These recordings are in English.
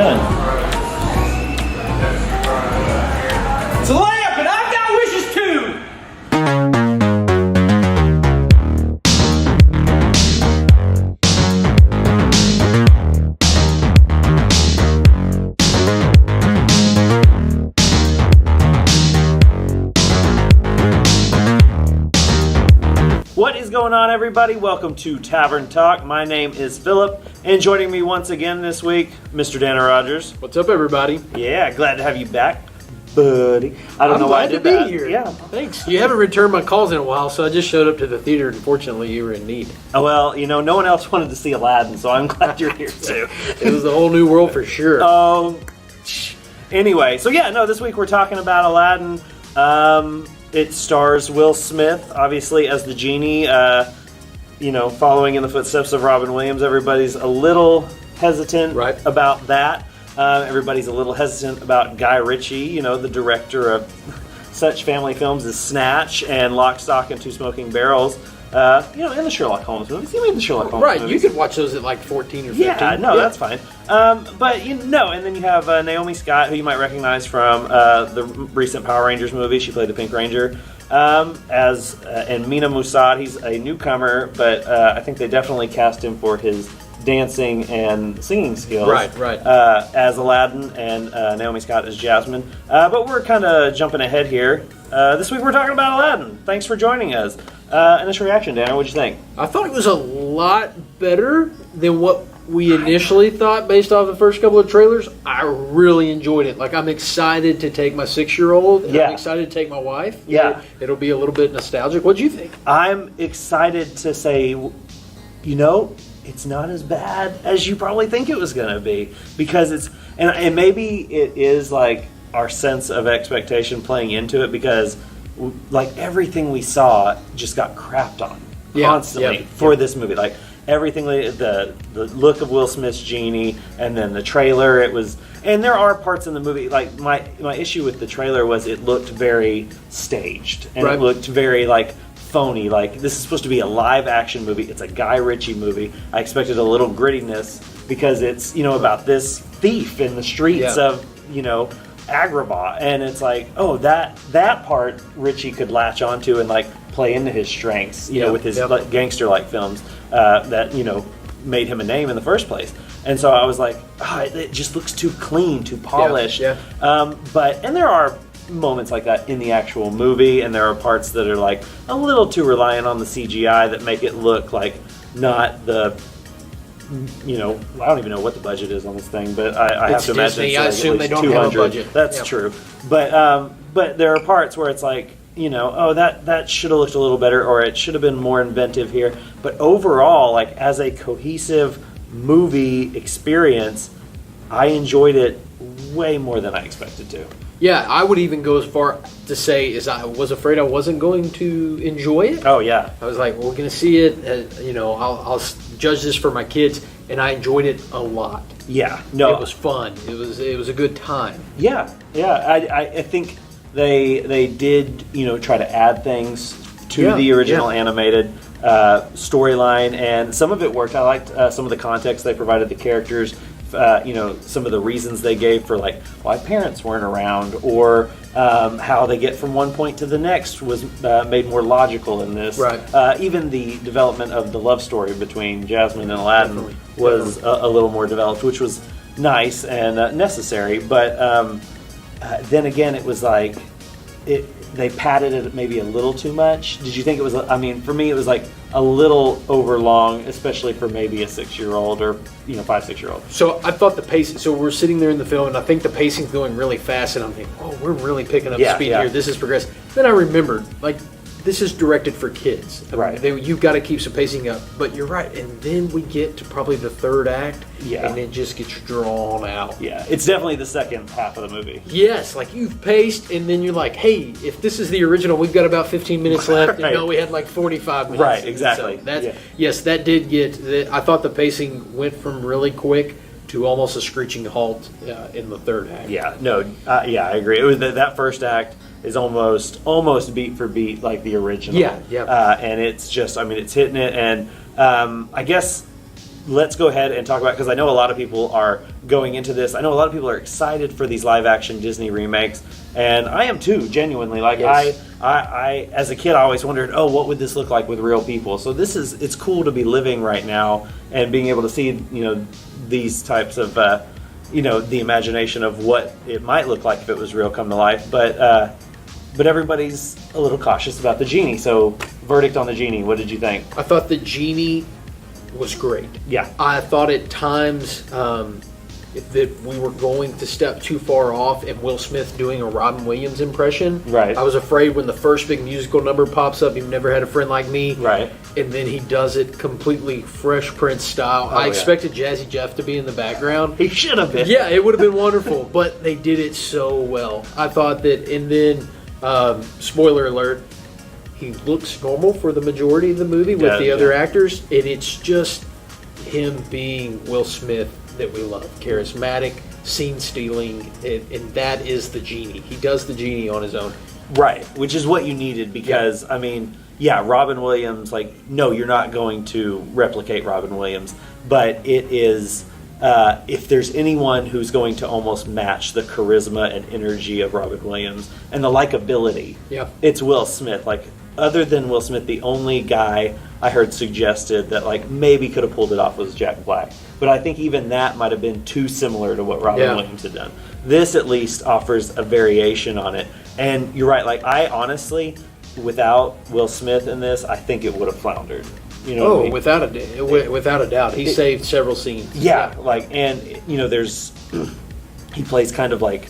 done. It's a lamp, and I've got wishes too! What is going on, everybody? Welcome to Tavern Talk. My name is Philip, and joining me once again this week, Mr. Dana Rogers. What's up, everybody? Yeah, glad to have you back, buddy. I don't know why I did that. Here. Yeah, thanks. You haven't returned my calls in a while, so I just showed up to the theater. Unfortunately, you were in need. Oh, well, you know, no one else wanted to see Aladdin, so I'm glad you're here too. It was a whole new world for sure. Anyway, so yeah, no, this week we're talking about Aladdin. It stars Will Smith, obviously, as the genie. Following in the footsteps of Robin Williams. Everybody's a little hesitant about that. Everybody's a little hesitant about Guy Ritchie, the director of such family films as Snatch and Lock, Stock, and Two Smoking Barrels. And the Sherlock Holmes movies. He made the Sherlock Holmes movies. Right, you could watch those at like 14 or 15. Yeah, that's fine. And then you have Naomi Scott, who you might recognize from the recent Power Rangers movie. She played the Pink Ranger. And Mina Moussaad, he's a newcomer, but I think they definitely cast him for his dancing and singing skills. Right. As Aladdin, and Naomi Scott as Jasmine. But we're kind of jumping ahead here. This week we're talking about Aladdin. Thanks for joining us. Initial reaction, Dana, what'd you think? I thought it was a lot better than what we initially thought based off the first couple of trailers. I really enjoyed it. Like, I'm excited to take my 6-year-old, and I'm excited to take my wife. Yeah. It'll be a little bit nostalgic. What'd you think? I'm excited to say, it's not as bad as you probably think it was going to be, because and maybe it is like our sense of expectation playing into it, because like everything we saw just got crapped on constantly for this movie. Like everything, the look of Will Smith's genie, and then the trailer, and there are parts in the movie, like my issue with the trailer was it looked very staged, and it looked very like phony. Like, this is supposed to be a live action movie. It's a Guy Ritchie movie. I expected a little grittiness because it's about this thief in the streets of Agrabah, and it's like, oh, that part Ritchie could latch onto and like play into his strengths, with his like, gangster-like films that made him a name in the first place. And so I was like, it just looks too clean, too polished. But there are moments like that in the actual movie, and there are parts that are like a little too reliant on the CGI that make it look like not the I don't even know what the budget is on this thing, but I have to imagine it's like I assume they don't 200. have a budget. That's true. But there are parts where it's like, that should have looked a little better, or it should have been more inventive here. But overall, like as a cohesive movie experience, I enjoyed it way more than I expected to. Yeah, I would even go as far to say as I was afraid I wasn't going to enjoy it. Oh, yeah. I was like, we're going to see it. I'll judge this for my kids, and I enjoyed it a lot. Yeah, no, it was fun. It was a good time. Yeah. I think they did try to add things to the original animated storyline, and some of it worked. I liked some of the context they provided the characters. Some of the reasons they gave for like why parents weren't around, or how they get from one point to the next was made more logical in this. Even the development of the love story between Jasmine and Aladdin was a little more developed, which was nice and necessary. But then again, it was like they padded it maybe a little too much. Did you think it was? I mean, for me, it was like a little overlong, especially for maybe a 6-year-old or 5-6-year-old. So I thought the pacing. So we're sitting there in the film, and I think the pacing's going really fast, and I'm thinking, oh, we're really picking up speed here. This is progressive. Then I remembered, like, this is directed for kids. You've got to keep some pacing up. But you're right. And then we get to probably the third act, and it just gets drawn out. Yeah, it's definitely the second half of the movie. Yes, like you've paced, and then you're like, hey, if this is the original, we've got about 15 minutes left. And we had like 45 minutes. Right, exactly. So yes, that did get. I thought the pacing went from really quick to almost a screeching halt in the third act. Yeah, no, I agree. It was that first act is almost beat for beat like the original. Yeah. And it's just, it's hitting it, and I guess let's go ahead and talk about, because I know a lot of people are going into this. I know a lot of people are excited for these live action Disney remakes, and I am too, genuinely. Like, yes. I as a kid, I always wondered, oh, what would this look like with real people? So it's cool to be living right now and being able to see, these types of, the imagination of what it might look like if it was real come to life. But everybody's a little cautious about the genie. So, verdict on the genie. What did you think? I thought the genie was great. Yeah. I thought at times that we were going to step too far off and Will Smith doing a Robin Williams impression. Right. I was afraid when the first big musical number pops up, You've Never Had a Friend Like Me. Right. And then he does it completely Fresh Prince style. I expected Jazzy Jeff to be in the background. He should have been. Yeah, it would have been wonderful, but they did it so well. I thought that, and then, spoiler alert, he looks normal for the majority of the movie with the other actors, and it's just him being Will Smith that we love. Charismatic, scene-stealing, and that is the genie. He does the genie on his own. Right, which is what you needed because, Robin Williams, no, you're not going to replicate Robin Williams, but it is, if there's anyone who's going to almost match the charisma and energy of Robin Williams and the likability, it's Will Smith. Other than Will Smith, the only guy I heard suggested that maybe could have pulled it off was Jack Black. But I think even that might have been too similar to what Robin Williams had done. This at least offers a variation on it. And you're right, I honestly, without Will Smith in this, I think it would have floundered. You know what I mean? Without a doubt. He saved several scenes. Yeah, there's he plays kind of like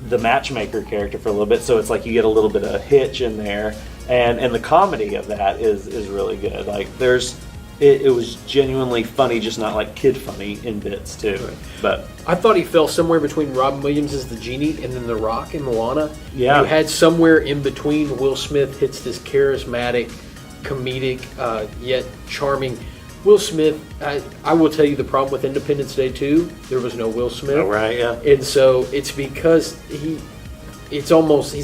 the matchmaker character for a little bit, so it's you get a little bit of hitch in there. And the comedy of that is really good. It was genuinely funny, just not kid funny in bits too. Right. But I thought he fell somewhere between Robin Williams as the genie and then The Rock and Moana. Yeah, you had somewhere in between. Will Smith hits this charismatic, comedic, yet charming. Will Smith, I will tell you the problem with Independence Day 2, there was no Will Smith. Oh, right, yeah. And so it's because he's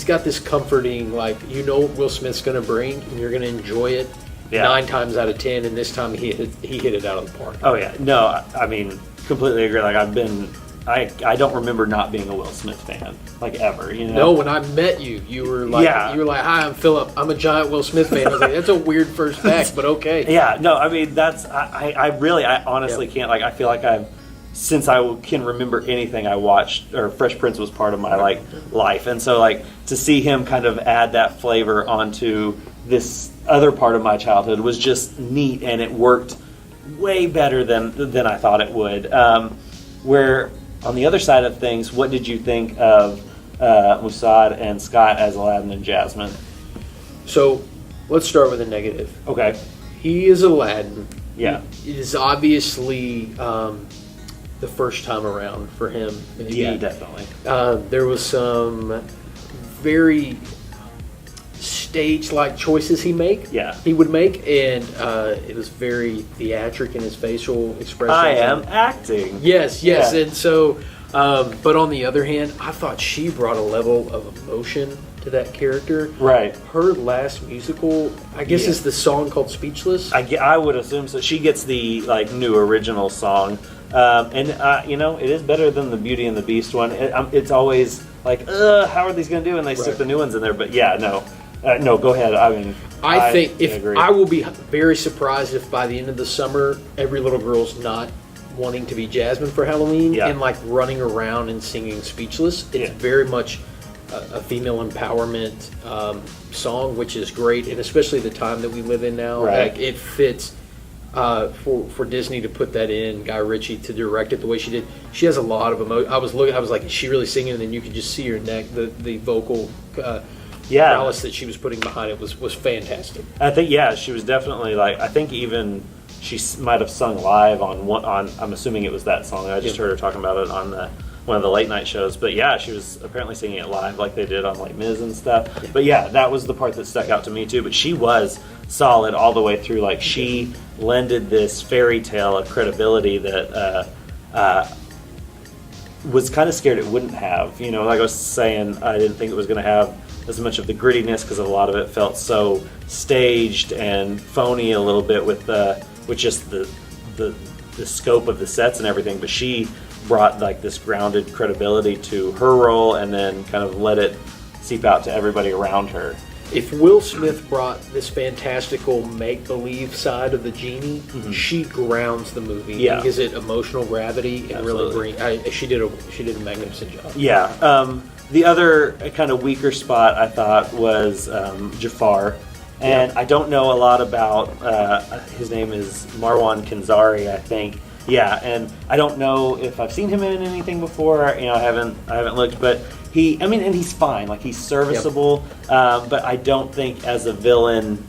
got this comforting, Will Smith's going to bring, and you're going to enjoy it 9 times out of 10, and this time he hit it out of the park. Oh, yeah. No, completely agree. I don't remember not being a Will Smith fan, ever, No, when I met you, you were like, hi, I'm Philip. I'm a giant Will Smith fan. I was like, that's a weird first fact, but okay. Yeah, no, that's, I honestly can't, I feel like since I can remember anything I watched, or Fresh Prince was part of my, life. And so, to see him kind of add that flavor onto this other part of my childhood was just neat, and it worked way better than I thought it would. Where, on the other side of things, what did you think of Musad and Scott as Aladdin and Jasmine? So, let's start with a negative. Okay. He is Aladdin. Yeah. It is obviously the first time around for him. Yeah, definitely. There was some very stage-like choices he would make, and it was very theatric in his facial expression. I am acting. Yes, and so, but on the other hand, I thought she brought a level of emotion to that character. Right. Her last musical, I guess, is the song called Speechless. I would assume so. She gets the new original song, and it is better than the Beauty and the Beast one. It's always how are these going to do? And they stick the new ones in there. But yeah, no. No, go ahead. I think I will be very surprised if by the end of the summer, every little girl's not wanting to be Jasmine for Halloween and running around and singing Speechless. It's very much a female empowerment song, which is great, and especially the time that we live in now. Right. It fits for Disney to put that in, Guy Ritchie to direct it the way she did. She has a lot of emotion. I was like, is she really singing? And then you could just see her neck, the vocal. Prowess that she was putting behind it was fantastic. I think she was definitely I think even she might have sung live on I'm assuming it was that song. I just heard her talking about it on one of the late night shows. But she was apparently singing it live like they did on Miz and stuff. Yeah. But that was the part that stuck out to me too. But she was solid all the way through. She lended this fairy tale a credibility that was kind of scared it wouldn't have. Like I was saying, I didn't think it was going to have as much of the grittiness because a lot of it felt so staged and phony a little bit with just the the scope of the sets and everything, but she brought like this grounded credibility to her role, and then kind of let it seep out to everybody around her. If Will Smith brought this fantastical make-believe side of the genie, she grounds the movie. Yeah. Gives it emotional gravity and really she did a magnificent job. Yeah. The other kind of weaker spot I thought was Jafar. And I don't know a lot about, his name is Marwan Kenzari, I think. Yeah, and I don't know if I've seen him in anything before. I haven't looked, but and he's fine. Like, he's serviceable, but I don't think as a villain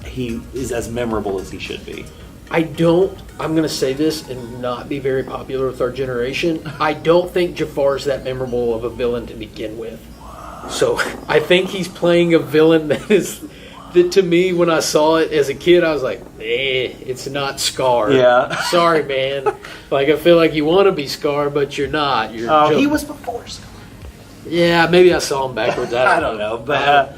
he is as memorable as he should be. I'm going to say this and not be very popular with our generation. I don't think Jafar's that memorable of a villain to begin with. So I think he's playing a villain that to me, when I saw it as a kid, I was like, it's not Scar. Yeah. Sorry, man. Like, I feel like you want to be Scar, but you're not. He was before Scar. Yeah, maybe I saw him backwards. I don't know, but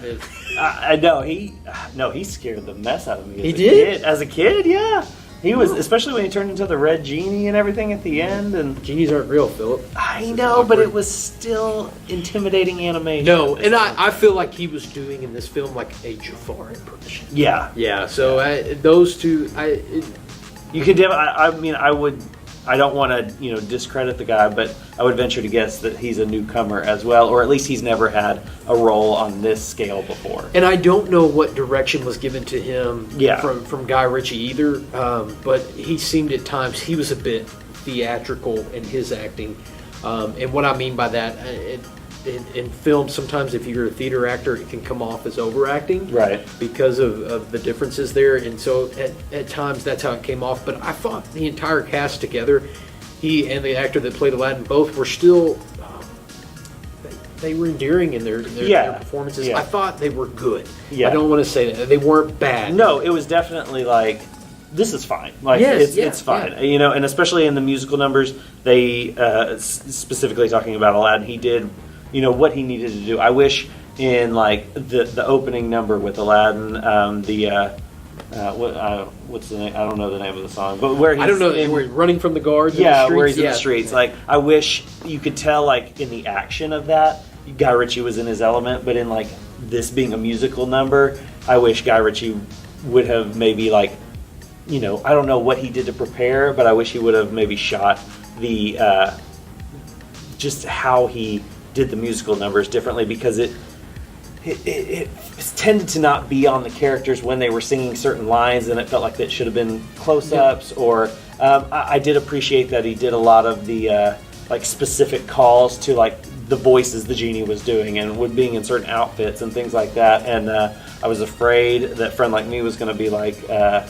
I know he scared the mess out of me. He did? As a kid, yeah. He was, especially when he turned into the red genie and everything at the end. And genies aren't real, Philip. I know, but it was still intimidating animation. No, and I feel like he was doing in this film like a Jafar impression. Yeah. Yeah, so those two, you could. I don't want to, discredit the guy, but I would venture to guess that he's a newcomer as well, or at least he's never had a role on this scale before. And I don't know what direction was given to him from Guy Ritchie either, but he seemed at times he was a bit theatrical in his acting. And what I mean by that, in film, sometimes if you're a theater actor, it can come off as overacting, right? Because of the differences there, and so at times that's how it came off. But I thought the entire cast together, he and the actor that played Aladdin, both were still they were endearing in their performances. Yeah. I thought they were good. Yeah. I don't want to say that they weren't bad. No, it was definitely like, this is fine. Like, it's fine. Yeah. And especially in the musical numbers, they specifically talking about Aladdin, he did what he needed to do. I wish in like the opening number with Aladdin, what's the name? I don't know the name of the song, but where he's, I don't know. Where he's running from the guards. Yeah, in the streets. Where he's in the streets. Like, I wish you could tell, like, in the action of that, Guy Ritchie was in his element. But in like this being a musical number, I wish Guy Ritchie would have maybe like, I don't know what he did to prepare, but I wish he would have maybe shot the just how he did the musical numbers differently, because it tended to not be on the characters when they were singing certain lines, and it felt like that should have been close-ups. Or I did appreciate that he did a lot of the like specific calls to like the voices the genie was doing, and would being in certain outfits and things like that. And I was afraid that Friend Like Me was going to be like the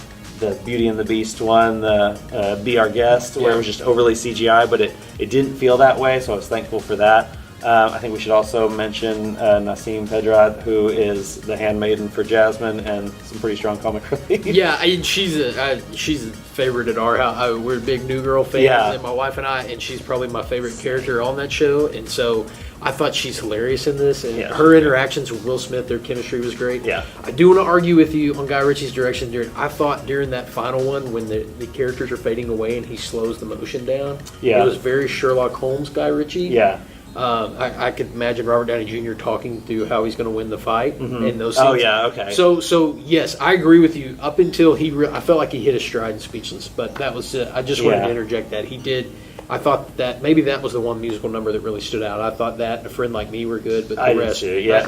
Beauty and the Beast one, the Be Our Guest, where it was just overly CGI, but it didn't feel that way, so I was thankful for that. I think we should also mention Nasim Pedrad, who is the handmaiden for Jasmine, and some pretty strong comic relief. Yeah, she's a favorite at our house. We're big New Girl fans, and my wife and I, and she's probably my favorite character on that show. And so I thought she's hilarious in this, and her interactions with Will Smith, their chemistry was great. Yeah, I do want to argue with you on Guy Ritchie's direction. I thought during that final one, when the characters are fading away and he slows the motion down, it was very Sherlock Holmes Guy Ritchie. Yeah. I could imagine Robert Downey Jr. talking through how he's going to win the fight in those scenes. Oh yeah, okay. So yes, I agree with you. Up until I felt like he hit a stride in Speechless, but that was I just wanted to interject that he did. I thought that maybe that was the one musical number that really stood out. I thought that and A Friend Like Me were good, but the rest,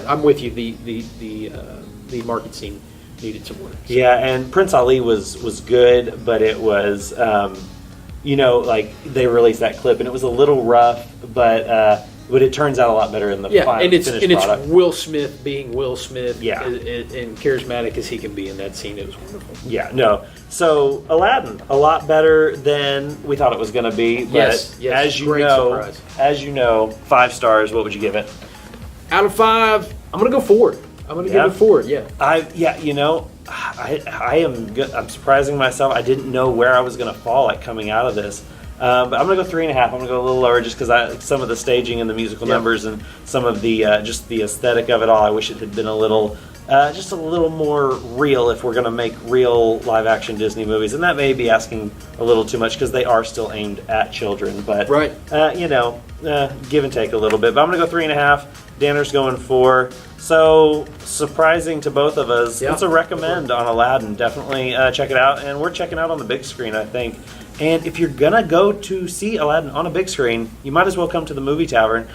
I'm with you. The market scene needed some work. So. Yeah, and Prince Ali was good, but it was like they released that clip and it was a little rough, but it turns out a lot better in the final finished product. It's Will Smith being Will Smith, and charismatic as he can be in that scene. It was wonderful. Yeah, no. So Aladdin, a lot better than we thought it was going to be. But yes, surprise. As you know, 5 stars. What would you give it? Out of 5, I'm going to go 4. I'm going to give it 4. Yeah. I am good. I'm surprising myself. I didn't know where I was going to fall coming out of this. But I'm going to go 3.5. I'm going to go a little lower just because some of the staging and the musical numbers and some of the just the aesthetic of it all, I wish it had been a little just a little more real if we're going to make real live-action Disney movies. And that may be asking a little too much because they are still aimed at children. But, give and take a little bit. But I'm going to go 3.5. Danner's going 4. So, surprising to both of us, it's a recommend on Aladdin. Definitely check it out. And we're checking out on the big screen, I think. And if you're going to go to see Aladdin on a big screen, you might as well come to the Movie Tavern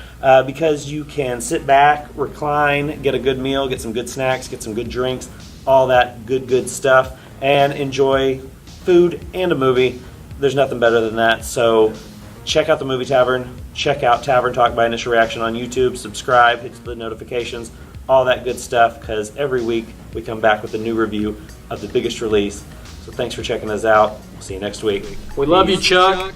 because you can sit back, recline, get a good meal, get some good snacks, get some good drinks, all that good stuff, and enjoy food and a movie. There's nothing better than that. So check out the Movie Tavern. Check out Tavern Talk by Initial Reaction on YouTube. Subscribe, hit the notifications, all that good stuff, because every week we come back with a new review of the biggest release. So thanks for checking us out. We'll see you next week. We love you, Chuck.